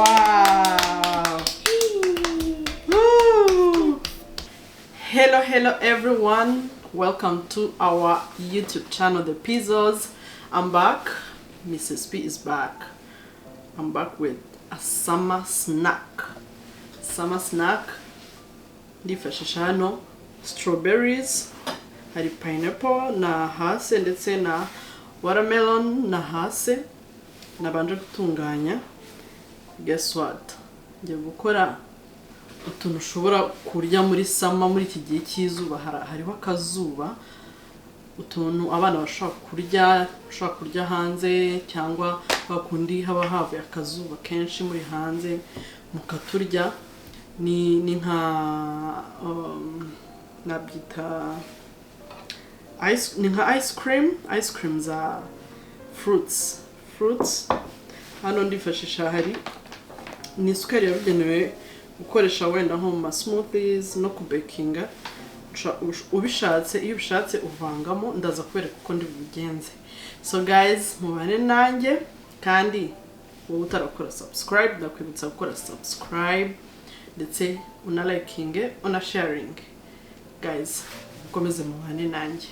Wow. Woo. Hello everyone. Welcome to our YouTube channel, The Pizzos. I'm back. Mrs. P is back. I'm back with a summer snack. Ndifashisha hano strawberries, hari pineapple na hase ndetse na watermelon na hase. Nabanje gutunganya. Guess what? Ngiye gukora utuntu ushobora kurya muri sama muri iki gihe cy'izuba. Hariho akazuba, utuntu abana bashobora kurya hanze, cyangwa bakundi haba havuye akazuba kenshi muri hanze mukaturya. Ni nka nabyita ice cream za fruits. Hano ndifashisha hari ni isukari yabugenewe gukoresha wenda nko mu smoothies no kubekinga. Iyo ubishatse uvangamo, ndaza kubereka uko ndibugenze. So guys, mubane nanjye, kandi wowe utarakora subscribe ndakwibutsa gukora subscribe ndetse una liking una sharing. Guys, mukomeze mubane nanjye.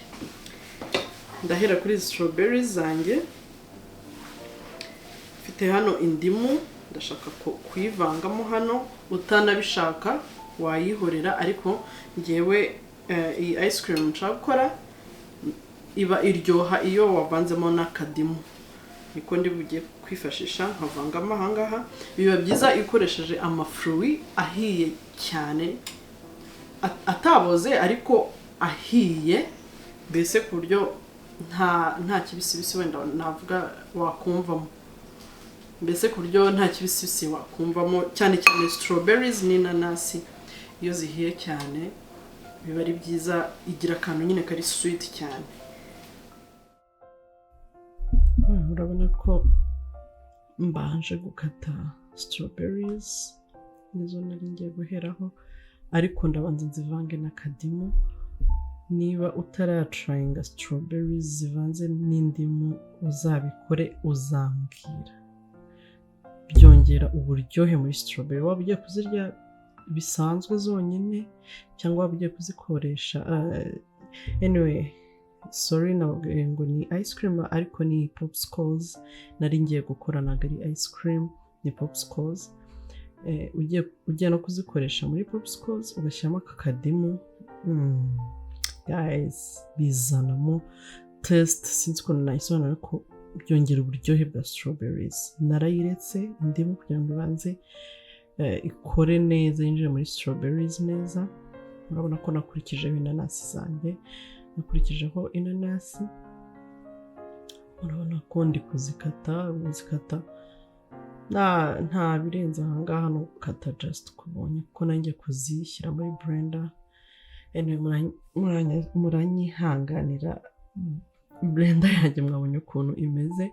Ndahera kuri strawberries zanjye. Mfite hano indimu, ndashaka kuyivangamo hano. Utanabishaka wayihorera, ariko ngewe iyi ice cream nshaka gukora iba iryoha iyo wavanzemo n'akadimu. Niko ndi bugiye kwifashisha nkavangamo ahangaha. Biba byiza ikoresheje amafruit ahiye cyane, ataboze ariko ahiye, mbese ku buryo nta kibisibisi wenda navuga wakumvamo. Mbese ku buryo nta kibisibisi wakumvamo, cyane strawberries n'inanasi iyo zihiye cyane biba ari byiza, igira akantu nyine kari sweet cyane. Urabona ko mbanje gukata strawberries, nizo nari ngiye guheraho, ariko ndabanza nzivange n'akadimu. Niba utaratrayinga strawberries zivanze n'indimu, uzabikore uzambwira. Byongera uburyohe muri strawberry. Waba ugiye kuzirya bisanzwe zonyine cyangwa waba ugiye kuzikoresha anyway, sorry nababwiye ngo ni ice cream ariko ni popsicles nari ngiye gukora, ntabwo ari ice cream, ni popsicles. Ugiye no kuzikoresha muri popsicles ugashyiramo akadimu. Guys, bizanamo taste, sinzi ukuntu nayisobanura, ko byongera uburyohe bwa strawberries. Narayiretse indimu kugira ngo ibanze ikore neza, yinjire muri strawberries neza. Urabona ko nakurikijeho inanasi zanjye, nakurikijeho inanasi. Urabona ko ndi kuzikata nta birenze ahangaha, no gukata just kubonye ko nanjye kuzishyira muri blender. Anyway, muranyihanganira blender yanjye mwabonye ukuntu imeze.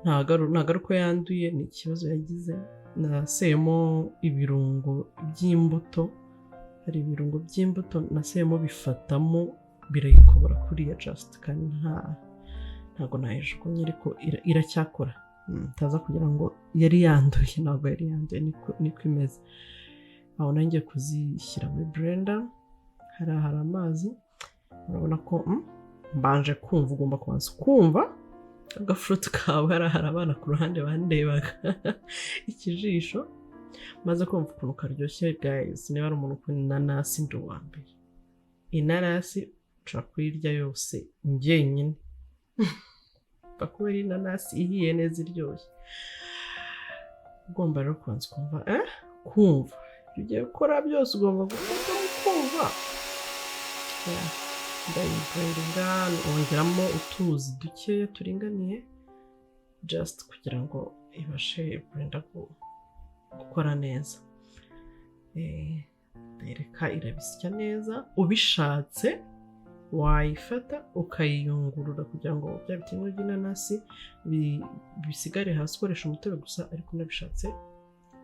Ntago uko yanduye, ni ikibazo yagize. Naseyemo ibirungo by'imbuto, hari ibirungo by'imbuto naseyemo bifatamo birayikobora kuriya just, kandi ntago nayijugunye, ariko iracyakora. Taza kugira ngo yari yanduye, ntabwo yari yanduye, niko imeze. Aho nanjye kuzishyira muri blender. Hari amazi. Urabona ko mbanje kumva, ugomba kubanza kumva agafruit kawe. Hari abana ku ruhande bandebaga ikijisho, maze kumva ukuntu karyoshye. Guys, niba ari umuntu ukunda inanasi, ndi uwa mbere. Inanasi ushobora kuyirya yose njyenyine kubera inanasi ihiye neza iryoshye. Ugomba rero kubanza kumva ibyo ugiye gukora byose, ugomba gufata kumva. Ndayibrenga, ongeramo utuzi duke turinganiye just kugira ngo ibashe blender gukora neza. Reka irabisya neza. Ubishatse wayifata ukayiyungurura kugira ngo bya bitimwe by'inanasi bisigare hasi, ukoresha umutobe gusa. Ariko nabishatse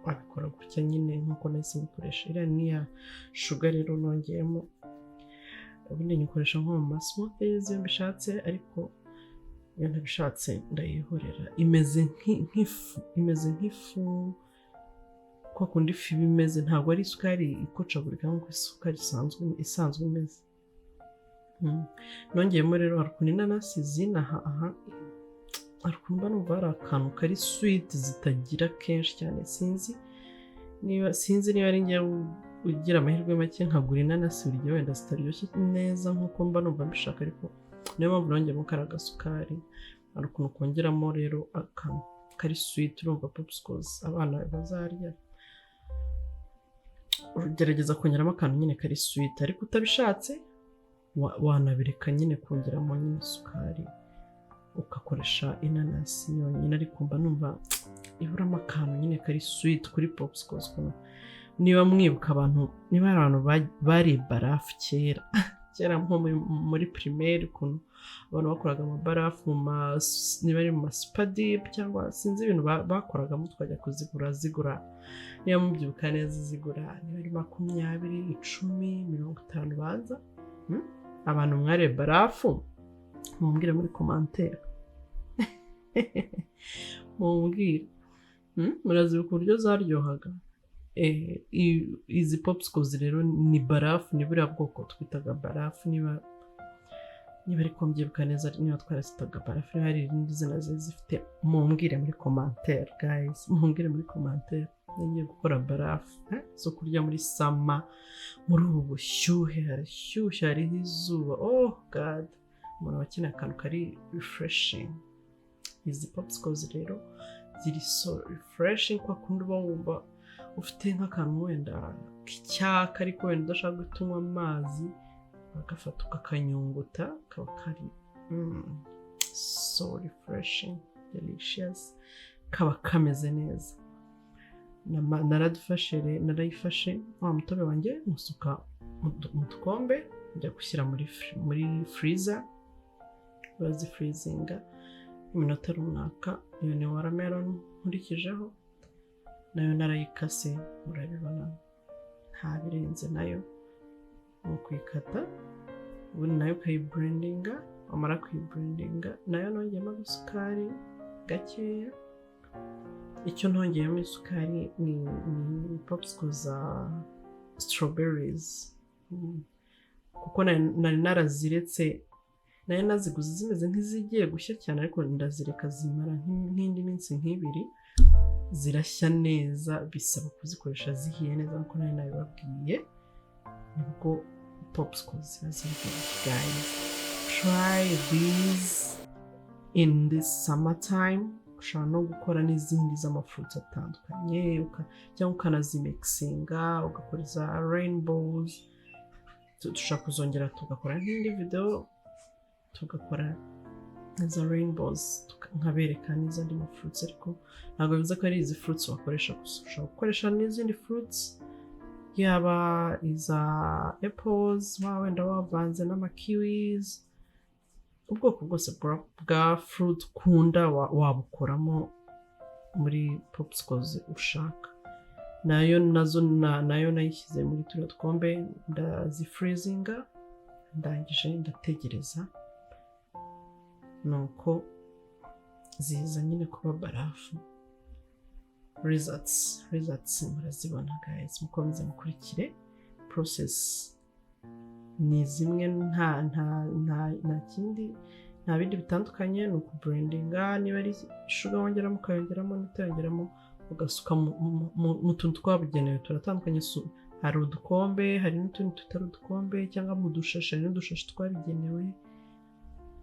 wabikora gutya nyine nkuko nahise mbikoresha. Iriya ni ya sugar rero nongeyemo. Ubundi nyikoresha nko mu smoothies iyo mbishatse, ariko iyo ntabishatse ndayihorera. Imeze nk'ifu kwa kundi ifu imeze, ntabwo ari isukari ikocagurika nk'uko isukari isanzwe imeze. Nongeyemo rero hari ukuntu inanasi zinaha hari ukuntu mba numva hari akantu kari sweet zitagira kenshi cyane, sinzi niba ari njyewe ugira amahirwe make nkagura inanasi buri gihe wenda zitaryoshye neza nk'uko mba numva mbishaka, ariko niyo mpamvu nongeyemo kari agasukari. Hari ukuntu kongeramo rero akantu kari sweet, urumva popsicles abana bazarya, ugerageza kongeramo akantu nyine kari sweet, ariko utabishatse wanabireka nyine kongeramo nyine isukari ugakoresha inanasi yonyine, ariko mba numva iburamo akantu nyine kari sweet kuri popsicles. Niba mwibuka abantu, niba hari abantu bari barafu kera nko muri primaire, ukuntu abantu bakoraga amabarafu niba ari mu masupadipe cyangwa sinzi ibintu bakoragamo, twajya kuzigura niba mubyibuka neza, zigura niba ari 20, 10, 50 banza. Abantu mware barafu mumbwire muri commentaire mumbwire murazibuka uburyo zaryohaga. Izi popsicles rero ni barafu, ni buriya bwoko twitaga barafu, niba ariko mbyibuka neza, niba twarasitaga barafu, hari irindi zina zifite, mumbwire muri commentaire guys, mumbwire muri commentaire. Ngiye gukora barafu zo kurya muri sama, muri ubu bushyuhe, harashyushye, hariho izuba, oh god, umuntu wakeneye akantu kari refreshing. Izi popsicles rero ziri so refreshing, kwa kundi uba wumva ufite nk'akantu wenda k'icyaka ariko wenda udashaka gutunywa amazi, bagafata ukakanyunguta, kaba kari so refreshing, delicious, kaba kameze neza. Narayifashe wa mutobe wanjye musuka mu dukombe, njya gushyira muri freezer, bazifreezinga iminota runaka. Iyo ni watermelon nkurikijeho, nayo narayikase, murabibona nta birenze, nayo ni ukuyikata, ubundi nayo ukayibrandinga, wamara kuyibrandinga nayo nongeyemo agasukari gakeya. Icyo ntongeyemo isukari ni popsicles za strawberries, kuko nari naraziretse, nayo naziguze zimeze nk'izigiye gushya cyane, ariko ndazireka zimara nk'indi minsi nk'ibiri, zirashya neza, bisaba kuzikoresha zihiye neza nkuko nari nabibabwiye, nibwo popsicles ziba ziryoshye. Guys, try these in this summertime. Ushobora no gukora n'izindi z'amafruits atandukanye, cyangwa ukanazimixinga ugakora za rainbows. Dushaka kuzongera tugakora n'indi video, tugakora za rainbows, nkabereka n'izindi fruits, ariko ntabwo bivuze ko ari izi fruits wakoresha gusa, ushobora gukoresha n'izindi fruits, yaba iza apples, wenda wavanze n'amakiwis, ubwoko bwose bwa fruit kunda wabukoramo muri popsicles ushaka. Nayo nayishyize muri turiya dukombe, ndazifreezinga, ndangije ndategereza, nuko ziza nyine kuba barafu. Results murazibona guys, mukomeze mukurikire process. Ni zimwe, nta kindi, nta bindi bitandukanye, ni ukubrandinga. Niba ari sugar wongeramo ukayongeramo, n'utayongeramo ugasuka mu tuntu twabugenewe turatandukanye. Hari udukombe, hari n'utundi tutari udukombe, cyangwa mu dushashi, hari n'udushashi twabigenewe.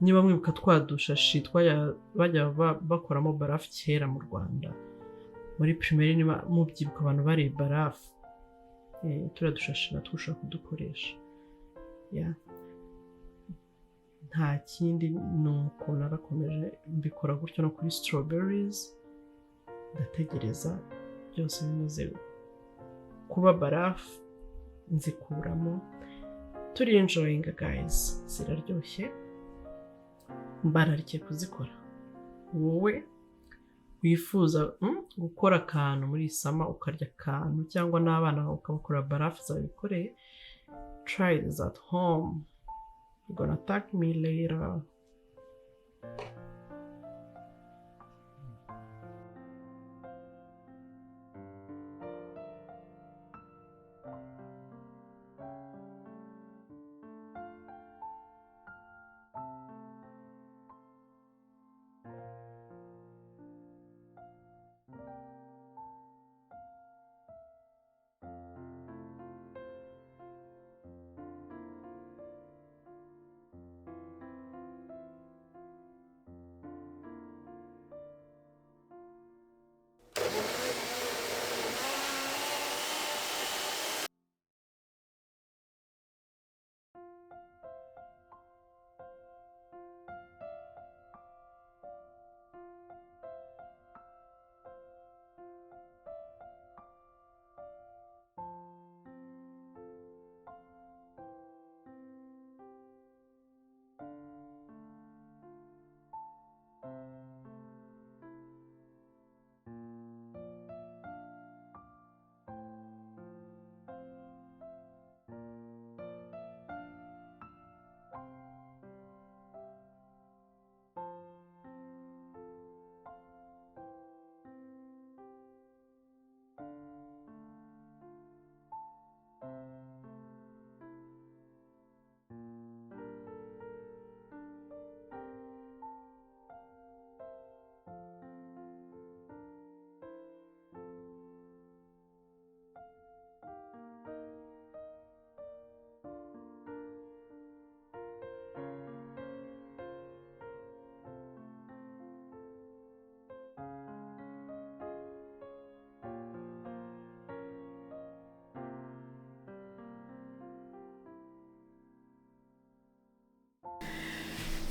Niba mwibuka twa dushashi bajya bakoramo barafu kera mu Rwanda muri primaire, niba mubyibuka abantu bari barafu, turiya dushashi natwo ushobora kudukoresha. Nta kindi, ni uko narakomeje mbikora gutyo no kuri strawberries, ndategereza byose bimaze kuba barafu, nzikuramo. Turi enjoying guys, ziraryoshye, mbararikiye kuzikora. Wowe wifuza gukora akantu muri sama, ukarya akantu, cyangwa n'abana ukabakora barafu zabikoreye, try this at home. You're gonna thank me later.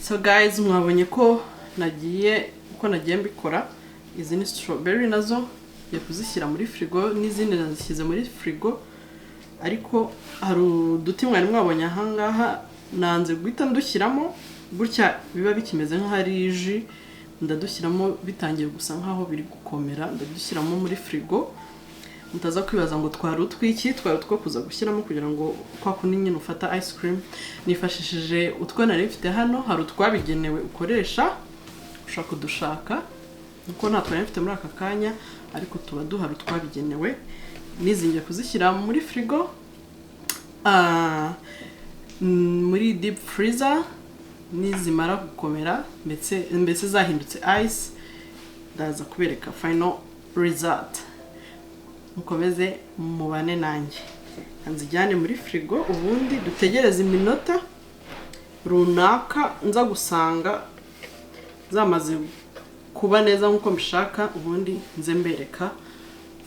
So guys, mwabonye ko nagiye mbikora. Izi ni strawberry nazo ngiye kuzishyira muri frigo, n'izindi nazishyize muri frigo, ariko hari uduti mwari mwabonye ahangaha nanze guhita ndushyiramo gutya biba bikimeze nk'ahari ji, ndadushyiramo bitangiye gusa nkaho biri gukomera, ndadushyiramo muri frigo. Mutaza kwibaza ngo twari utwiki, twari two kuza gushyiramo kugira ngo kwa kundi nyine ufata ice cream. Nifashishije utwo nari mfite hano, hari utwabigenewe ukoresha ushaka kudushaka, kuko nta twari mfite muri aka kanya, ariko tuba duhari utwabigenewe. Nizingiye kuzishyira muri frigo, muri deep freezer, nizimara gukomera mbese zahindutse ice, ndaza kubereka final result. Mukomeze mubane nanjye, nzijyane muri frigo, ubundi dutegereze iminota runaka nza gusanga zamaze kuba neza nkuko mbishaka, ubundi nze mbereka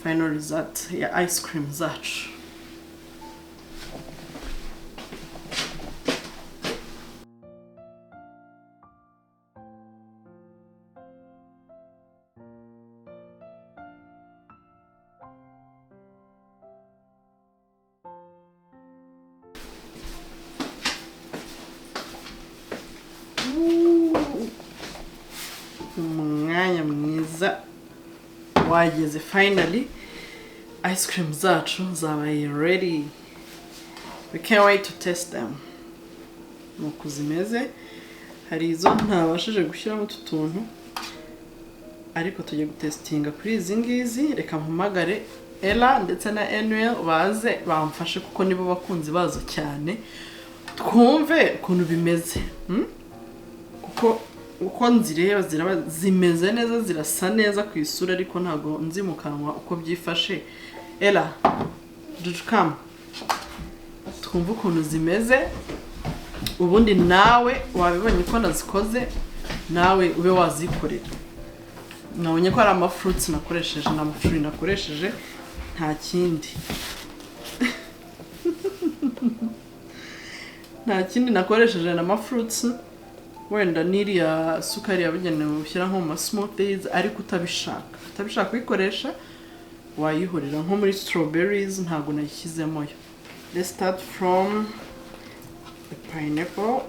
final result ya ice cream zacu. Umwanya mwiza wageze, finally ice cream zacu zabaye ready. We can't wait to test them. Nuko zimeze, hari izo ntabashije gushyiramo utuntu, ariko tujye gutestinga kuri izi ngizi. Reka mpamagare Ella ndetse na Enwell baze bamfashe, kuko nibo bakunzi bazo cyane, twumve ukuntu bimeze. Kuko uko nzireba zimeze neza, zirasa neza ku isura, ariko ntago nzi mu kanwa uko byifashe. Ella, come twumve ukuntu zimeze, ubundi nawe wabibonye ko nazikoze, nawe ube wazikorera. Nabonye ko ari amafruits nakoresheje, n'amafruit nakoresheje, nta kindi nta kindi nakoresheje, n'amafruits. Wenda n'iriya sukari yabugenewe ushyira nko mu smoothies, ariko utabishaka kuyikoresha wayihorera. Nko muri strawberries ntago nayishyizemo yo. Let's start from the pineapple.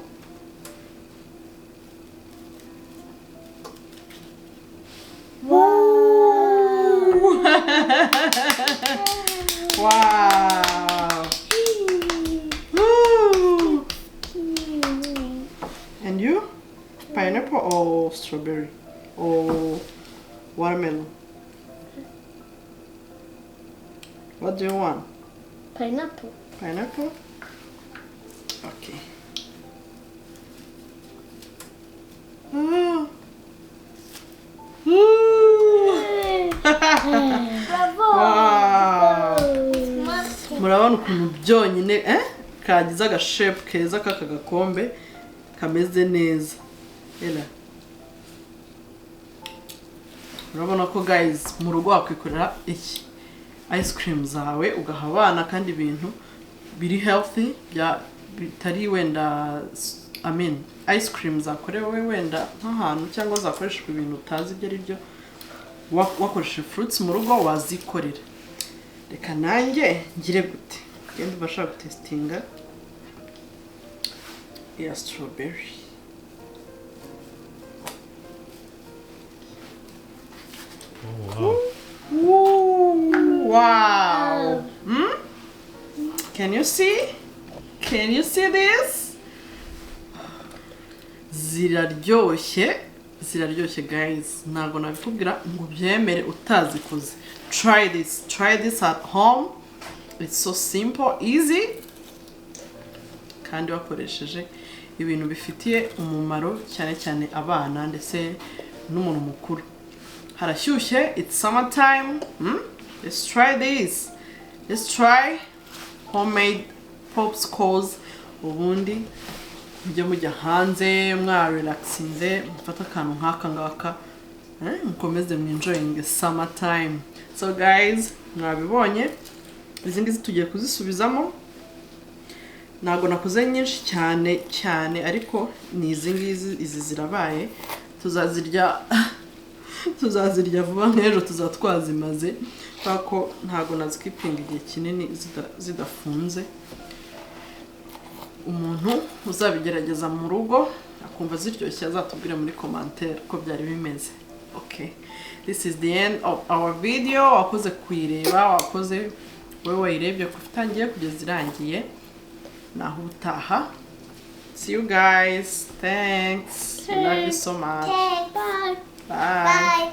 Woo! Wow! Woo! And you? Pineapple or strawberry or watermelon? What do you want? Pineapple. Pineapple? Okay. Wow! Murabona ukuntu byonyine kagize agashape keza k'aka gakombe kameze neza. Ella, urabona ko guys, mu rugo wakwikorera iki ice cream zawe ugaha abana, kandi ibintu biri healthy, bitari wenda ice cream zakorewe wenda nk'ahantu, cyangwa zakoreshejwe ibintu utazi ibyo ari byo. Wakoresheje fruits mu rugo wazikorera. Reka nanjye ngire gute, genda bashaka gutestinga ya strawberry. Oh, wow. Wow. Can you see? Can you see this? Ziryoshye guys. Ntago nabikubwira ngo byemere utazikoze. Try this at home. It's so simple, easy, kandi wakoresheje ibintu bifitiye umumaro cyane cyane abana ndetse n'umuntu mukuru. Harashyushye, it's summer time. Let's try this. Let's try homemade popsicles. Ubundi mujye mujya hanze mwa relaxinze, mufata akantu nk'aka ngaka, mukomeze enjoying the summer time. So guys, mwabibonye, izi ngizi tugiye kuzisubizamo, ntago nakoze nyinshi cyane ariko ni izi zirabaye tuzazirya vuba nk'ejo tuzatwazimaze kuko ntago nazikipinga igihe kinini zidafunze. Umuntu uzabigerageza mu rugo akumva ziryoshye azatubwira muri commentaire ko byari bimeze. Okay, this is the end of our video. Wakoze kuyireba, wakoze wewe wayirebye kutangiye kugeza irangiye. Naho utaha. See you guys. Thanks. I love you so much. Okay, bye. Bye. Bye.